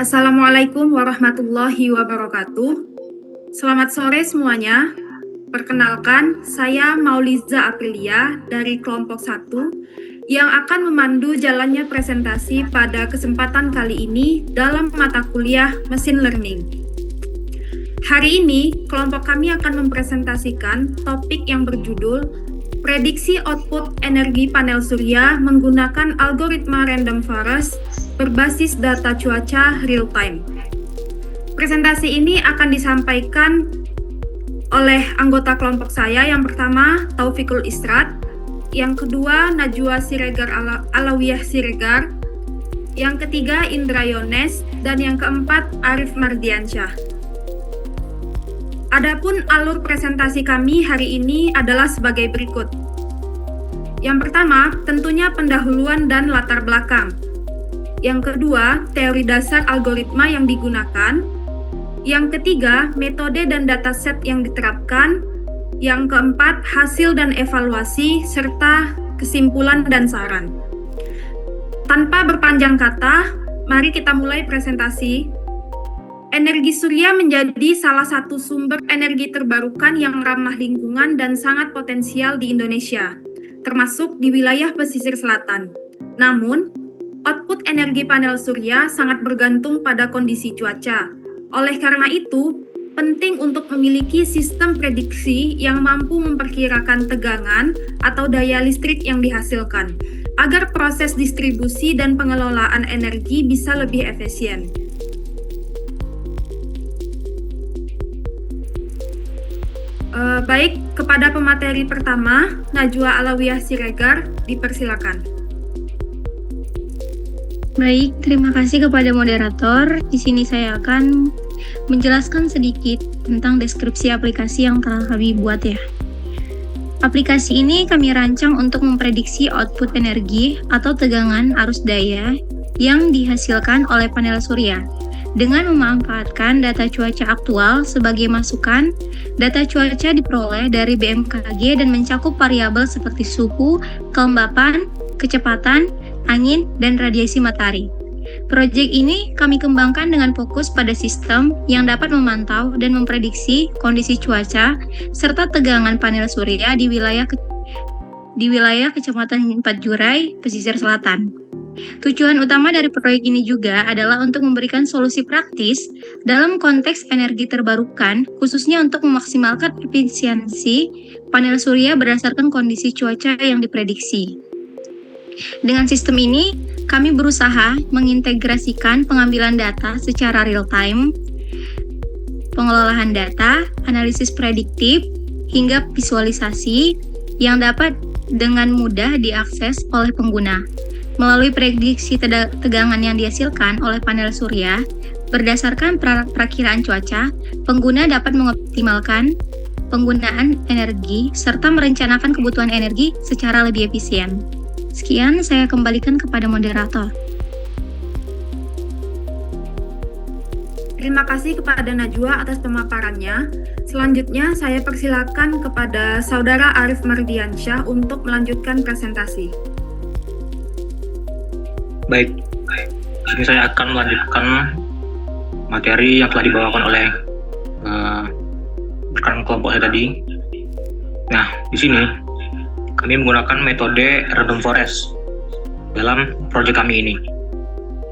Assalamualaikum warahmatullahi wabarakatuh. Selamat sore semuanya. Perkenalkan, saya Mauliza Aprilia dari kelompok 1 yang akan memandu jalannya presentasi pada kesempatan kali ini dalam mata kuliah Machine Learning. Hari ini, kelompok kami akan mempresentasikan topik yang berjudul Prediksi Output Energi Panel Surya menggunakan algoritma Random Forest berbasis data cuaca real-time. Presentasi ini akan disampaikan oleh anggota kelompok saya. Yang pertama, Taufikul Israt. Yang kedua, Najwa Siregar Alawiyah Siregar. Yang ketiga, Indra Yones. Dan yang keempat, Arif Mardiansyah. Adapun alur presentasi kami hari ini adalah sebagai berikut. Yang pertama, tentunya pendahuluan dan latar belakang. Yang kedua, teori dasar algoritma yang digunakan. Yang ketiga, metode dan dataset yang diterapkan. Yang keempat, hasil dan evaluasi, serta kesimpulan dan saran. Tanpa berpanjang kata, mari kita mulai presentasi. Energi surya menjadi salah satu sumber energi terbarukan yang ramah lingkungan dan sangat potensial di Indonesia, termasuk di wilayah pesisir selatan. Namun, output energi panel surya sangat bergantung pada kondisi cuaca. Oleh karena itu, penting untuk memiliki sistem prediksi yang mampu memperkirakan tegangan atau daya listrik yang dihasilkan, agar proses distribusi dan pengelolaan energi bisa lebih efisien. Baik, kepada pemateri pertama, Najwa Alawiyah Siregar, dipersilakan. Baik, terima kasih kepada moderator. Di sini saya akan menjelaskan sedikit tentang deskripsi aplikasi yang telah kami buat ya. Aplikasi ini kami rancang untuk memprediksi output energi atau tegangan arus daya yang dihasilkan oleh panel surya. Dengan memanfaatkan data cuaca aktual sebagai masukan, data cuaca diperoleh dari BMKG dan mencakup variabel seperti suhu, kelembapan, kecepatan, angin, dan radiasi matahari. Proyek ini kami kembangkan dengan fokus pada sistem yang dapat memantau dan memprediksi kondisi cuaca serta tegangan panel surya di wilayah Kecamatan Empat Jurai, Pesisir Selatan. Tujuan utama dari proyek ini juga adalah untuk memberikan solusi praktis dalam konteks energi terbarukan, khususnya untuk memaksimalkan efisiensi panel surya berdasarkan kondisi cuaca yang diprediksi. Dengan sistem ini, kami berusaha mengintegrasikan pengambilan data secara real-time, pengelolaan data, analisis prediktif, hingga visualisasi yang dapat dengan mudah diakses oleh pengguna. Melalui prediksi tegangan yang dihasilkan oleh panel surya, berdasarkan perakiraan cuaca, pengguna dapat mengoptimalkan penggunaan energi serta merencanakan kebutuhan energi secara lebih efisien. Sekian, saya kembalikan kepada moderator. Terima kasih kepada Najwa atas pemaparannya. Selanjutnya, saya persilakan kepada Saudara Arif Mardiansyah untuk melanjutkan presentasi. Baik, di sini saya akan melanjutkan materi yang telah dibawakan oleh rekan kelompok saya tadi. Nah, di sini kami menggunakan metode Random Forest dalam proyek kami ini.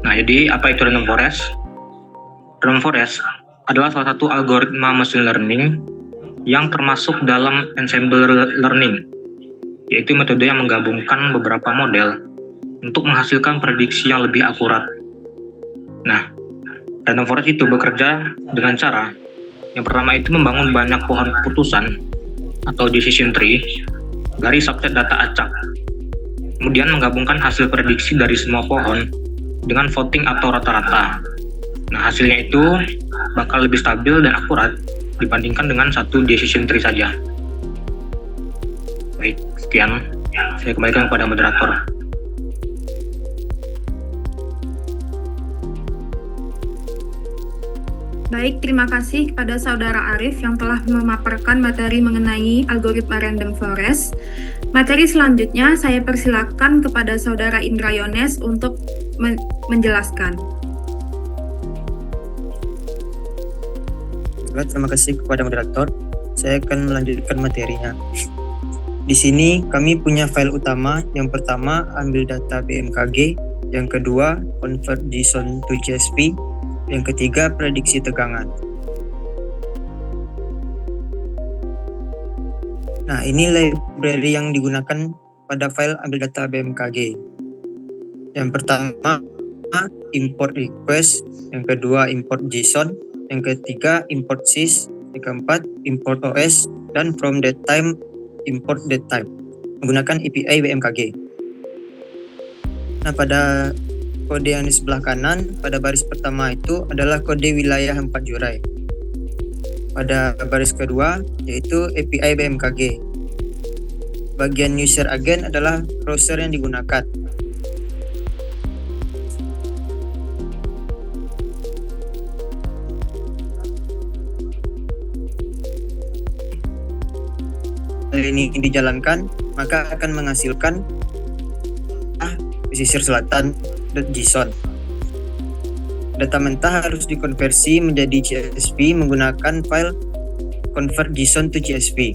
Nah, jadi apa itu Random Forest? Random Forest adalah salah satu algoritma machine learning yang termasuk dalam ensemble learning, yaitu metode yang menggabungkan beberapa model untuk menghasilkan prediksi yang lebih akurat. Nah, Random Forest itu bekerja dengan cara yang pertama itu membangun banyak pohon keputusan atau decision tree dari subset data acak. Kemudian menggabungkan hasil prediksi dari semua pohon dengan voting atau rata-rata. Nah, hasilnya itu bakal lebih stabil dan akurat dibandingkan dengan satu decision tree saja. Baik, sekian. Saya kembalikan kepada moderator. Baik, terima kasih kepada Saudara Arif yang telah memaparkan materi mengenai algoritma Random Forest. Materi selanjutnya saya persilakan kepada Saudara Indra Yones untuk menjelaskan. Baiklah, terima kasih kepada moderator. Saya akan melanjutkan materinya. Di sini kami punya file utama. Yang pertama, ambil data BMKG. Yang kedua, convert JSON to CSV. Yang ketiga, prediksi tegangan. Nah, ini library yang digunakan pada file ambil data BMKG. Yang pertama, import request. Yang kedua, import JSON. Yang ketiga, import sys. Yang keempat, import OS. Dan from datetime, import datetime menggunakan API BMKG. Nah, pada kode yang di sebelah kanan, pada baris pertama itu adalah kode wilayah 4 Jurai. Pada baris kedua, yaitu API BMKG. Bagian user agent adalah browser yang digunakan. Ini dijalankan, maka akan menghasilkan pesisir selatan .json. Data mentah harus dikonversi menjadi CSV menggunakan file convert JSON to CSV.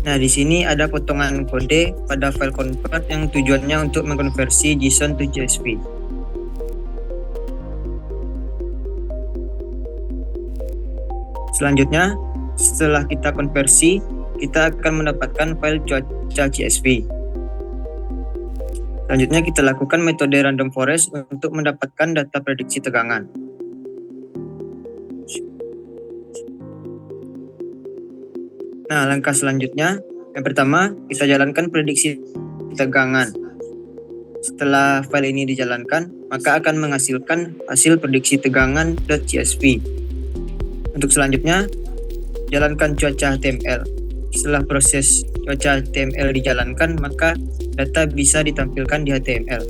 Nah, di sini ada potongan kode pada file convert yang tujuannya untuk mengkonversi JSON to CSV. Selanjutnya, setelah kita konversi, kita akan mendapatkan file cuaca CSV. Selanjutnya, kita lakukan metode random forest untuk mendapatkan data prediksi tegangan. Nah, langkah selanjutnya, yang pertama, kita jalankan prediksi tegangan. Setelah file ini dijalankan, maka akan menghasilkan hasil prediksi tegangan .csv. Untuk selanjutnya, jalankan cuaca HTML. Setelah proses cuaca HTML dijalankan, maka data bisa ditampilkan di HTML.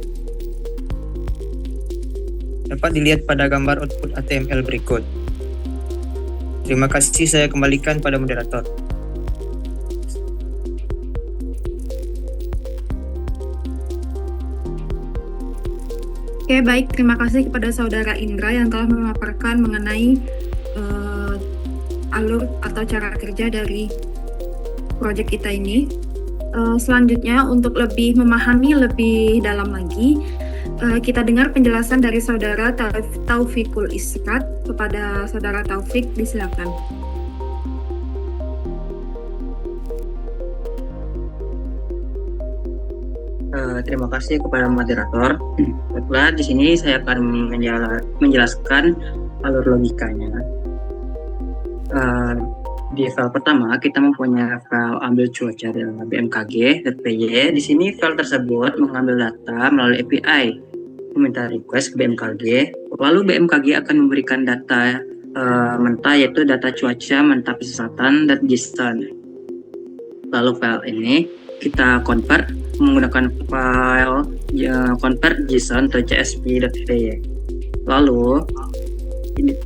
Dapat dilihat pada gambar output HTML berikut. Terima kasih, saya kembalikan pada moderator. Oke, baik. Terima kasih kepada Saudara Indra yang telah memaparkan mengenai alur atau cara kerja dari proyek kita ini. Selanjutnya, untuk lebih memahami lebih dalam lagi, kita dengar penjelasan dari Saudara Taufikul Israt. Kepada Saudara Taufik, disilakan. Terima kasih kepada moderator. Baiklah, di sini saya akan menjelaskan alur logikanya. Di file pertama kita mempunyai file ambil cuaca dari bmkg.py. Di sini file tersebut mengambil data melalui API, meminta request ke BMKG. Lalu BMKG akan memberikan data mentah, yaitu data cuaca mentah pesisatan dan JSON. Lalu file ini kita convert menggunakan file convert JSON atau csv.py. Lalu ini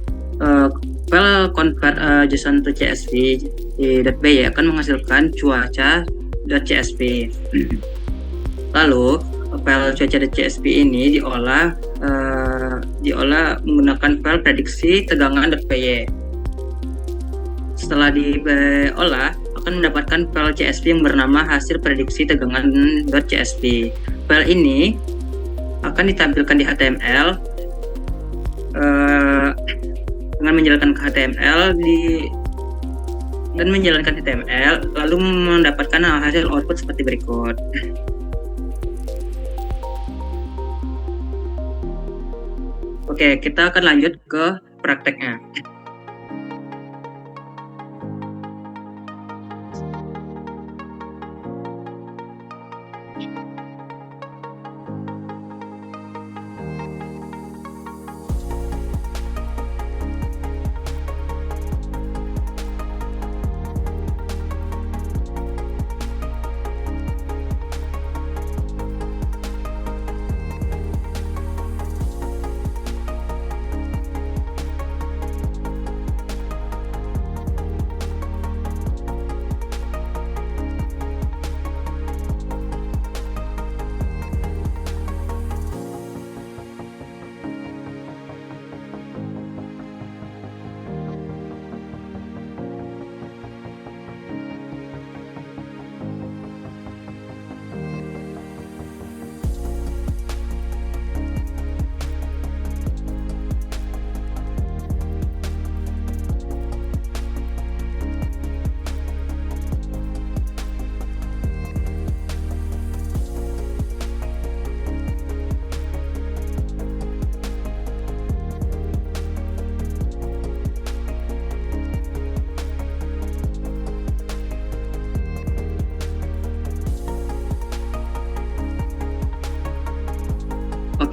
file convert JSON to csv.py akan menghasilkan cuaca.csv. Lalu file cuaca.csv ini diolah menggunakan file prediksi tegangan.py. Setelah diolah, akan mendapatkan file CSV yang bernama hasil prediksi tegangan.csv. File ini akan ditampilkan di HTML dengan menjalankan ke HTML dan menjalankan HTML, lalu mendapatkan hasil output seperti berikut. Oke, kita akan lanjut ke prakteknya.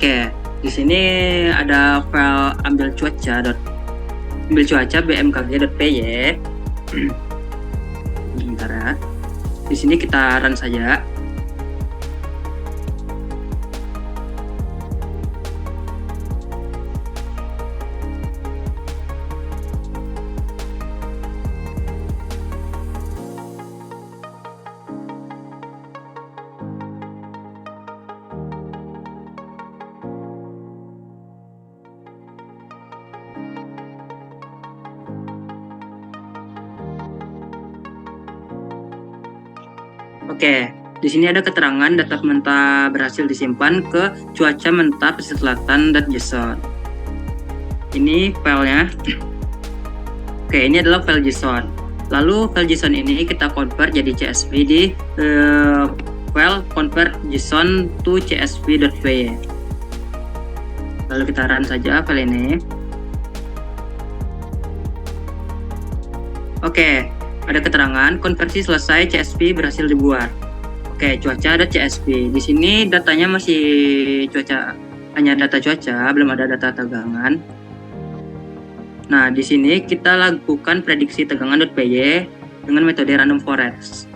Oke, di sini ada file ambil cuaca bmkg.py. Bentar ya. Di sini kita run saja. Oke, di sini ada keterangan data mentah berhasil disimpan ke cuaca mentah pesisir selatan.json. Ini filenya. Oke, ini adalah file JSON. Lalu file JSON ini kita convert jadi CSV di file convert JSON to csv.py. Lalu kita run saja file ini. Oke, ada keterangan konversi selesai, CSV berhasil dibuat. Oke, cuaca ada CSV. Di sini datanya masih cuaca, hanya data cuaca, belum ada data tegangan. Nah, di sini kita lakukan prediksi tegangan.py dengan metode random forest.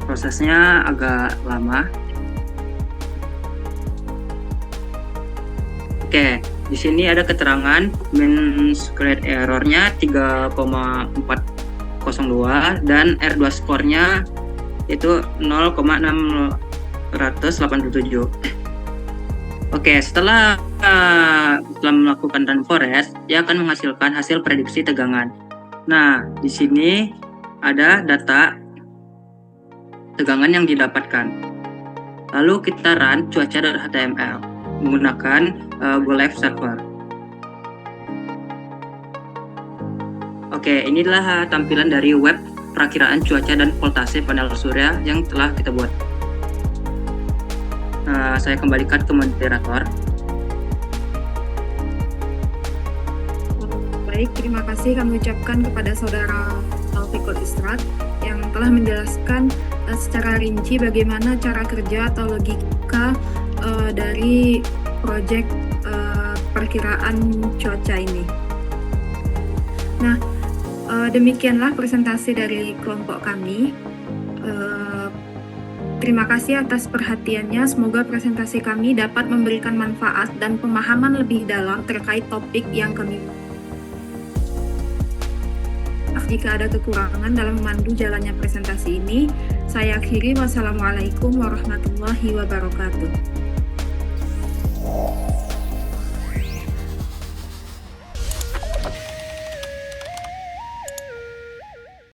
Prosesnya agak lama. Oke, di sini ada keterangan mean squared error-nya 3,402 dan R2 score-nya itu 0,687. Oke, setelah melakukan run forest, dia akan menghasilkan hasil prediksi tegangan. Nah, di sini ada data tegangan yang didapatkan. Lalu kita run cuaca.html menggunakan Go Live Server. Oke, inilah tampilan dari web perakiraan cuaca dan voltase panel surya yang telah kita buat. Saya kembalikan ke moderator. Baik, terima kasih kami ucapkan kepada Saudara Taufikul Israt yang telah menjelaskan secara rinci bagaimana cara kerja atau logika dari proyek perkiraan cuaca ini. Nah, demikianlah presentasi dari kelompok kami. Terima kasih atas perhatiannya. Semoga presentasi kami dapat memberikan manfaat dan pemahaman lebih dalam terkait topik yang kami. Jika ada kekurangan dalam memandu jalannya presentasi ini, saya akhiri. Wassalamualaikum warahmatullahi wabarakatuh.